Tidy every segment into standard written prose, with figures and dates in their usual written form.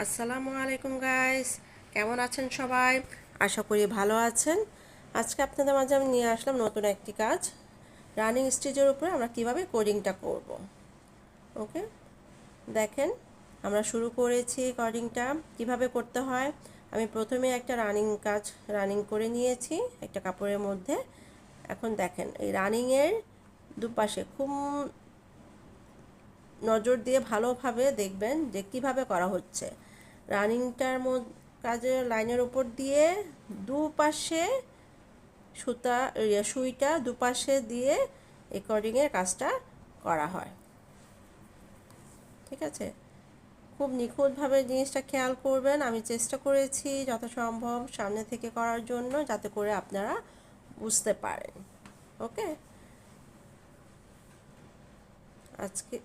আসসালামু আলাইকুম গাইস, কেমন আছেন সবাই? আশা করি ভালো আছেন। আজকে আপনাদের মাঝে আমি নিয়ে আসলাম নতুন একটি কাজ, রানিং স্টিচের উপরে আমরা কিভাবে কোডিংটা করব। ওকে, দেখেন আমরা শুরু করেছি। কোডিংটা কিভাবে করতে হয়, আমি প্রথমে একটা রানিং করে নিয়েছি একটা কাপড়ের মধ্যে। এখন দেখেন এই রানিংয়ের দুপাশে খুব নজর দিয়ে ভালোভাবে দেখবেন যে কিভাবে করা হচ্ছে। রানিংটার কাজের লাইনের উপর দিয়ে দুপাশে সুইটা দুপাশে দিয়ে একর্ডিংয়ের কাজটা করা হয়। ঠিক আছে, খুব নিখুঁতভাবে জিনিসটা খেয়াল করবেন। আমি চেষ্টা করেছি যথাসম্ভব সামনে থেকে করার জন্য, যাতে করে আপনারা বুঝতে পারেন। ওকে, আজকে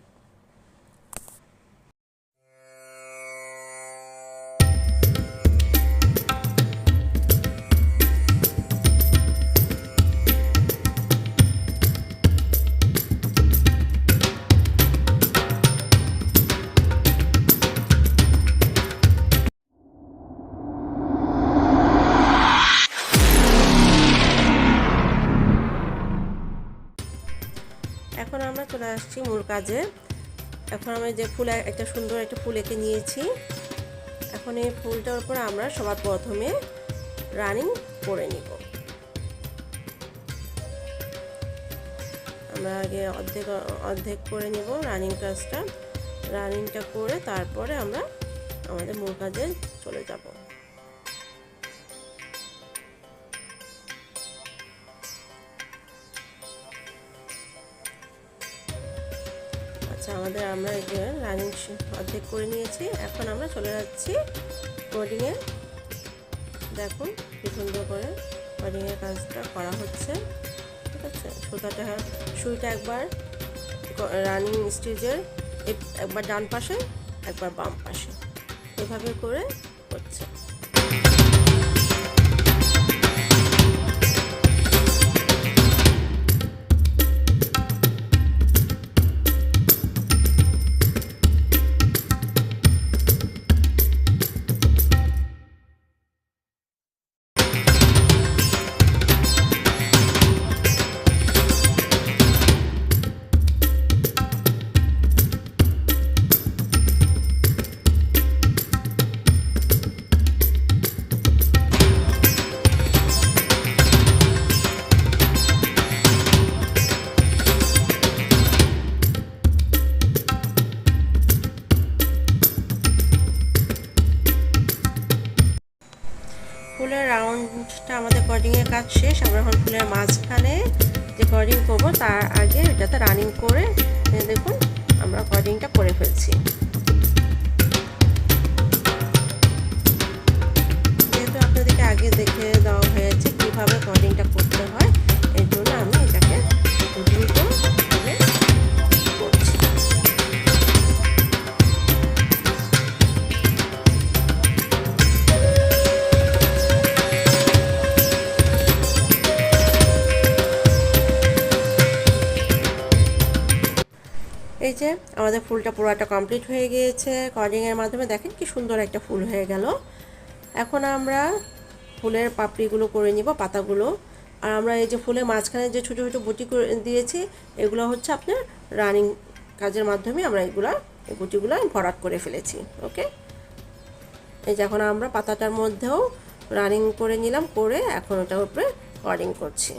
এখন আমরা চলে আসছি মূল কাজে। এখন আমি যে একটা সুন্দর একটা ফুল এঁকে নিয়েছি। এখন এই ফুলটার উপর আমরা সবার প্রথমে রানিং করে নিব। আমরা আগে অর্ধেক করে নিব রানিংটা করে তারপরে আমরা আমাদের মূল কাজে চলে যাব। আমরা এই যে রানিং অর্ধেক করে নিয়েছি। এখন আমরা চলে যাচ্ছি কোডিংয়ে। দেখুন কি সুন্দর করে কোডিংয়ের কাজটা করা হচ্ছে। ঠিক আছে, সুইটা একবার রানিং স্টিচের একবার ডান পাশে একবার বাম পাশে এভাবে করে হচ্ছে। ফুলের রাউন্ডটা আমাদের কর্ডিংয়ের কাজ শেষ। আমরা এখন ফুলের মাঝখানে যে কর্ডিং করবো তার আগে এটাতে রানিং করে দেখুন আমরা কর্ডিংটা করে ফেলছি। যেহেতু আপনাদেরকে আগে দেখে দেওয়া হয়েছে কীভাবে কর্ডিংটা করতে হয়, এর জন্য আমি এটাকে দ্রুত করছি। এই যে আমাদের ফুলটা পুরোটা কমপ্লিট হয়ে গিয়েছে। কর্ডিংয়ের মাধ্যমে দেখেন কি সুন্দর একটা ফুল হয়ে গেল। এখন আমরা ফুলের পাপড়িগুলো করে নিব, পাতাগুলো। আর আমরা এই যে ফুলের মাঝখানে যে ছোটো ছোটো বুটি করে দিয়েছি, এগুলো হচ্ছে আপনার রানিং কাজের মাধ্যমে আমরা এই বুটিগুলো ভরাট করে ফেলেছি। ওকে, এই যে এখন আমরা পাতাটার মধ্যেও রানিং করে নিলাম, করে এখন ওটার উপরে কর্ডিং করছি।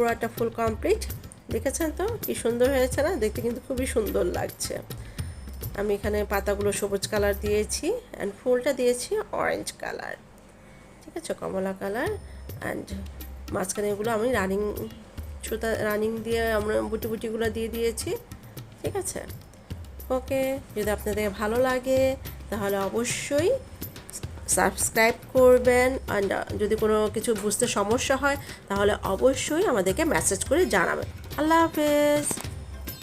পুরোটা ফুল কমপ্লিট। দেখেছেন তো কি সুন্দর হয়েছে না? দেখতে কিন্তু খুবই সুন্দর লাগছে। আমি এখানে পাতাগুলো সবুজ কালার দিয়েছি অ্যান্ড ফুলটা দিয়েছি অরেঞ্জ কালার, ঠিক আছে, কমলা কালার। অ্যান্ড মাঝখানে এগুলো আমি রানিং দিয়ে আমরা বুটিগুলো দিয়ে দিয়েছি, ঠিক আছে। ওকে, যদি আপনাদের ভালো লাগে তাহলে অবশ্যই সাবস্ক্রাইব করবেন। অ্যান্ড যদি কোনো কিছু বুঝতে সমস্যা হয় তাহলে অবশ্যই আমাদেরকে মেসেজ করে জানাবেন। আল্লাহ হাফেজ।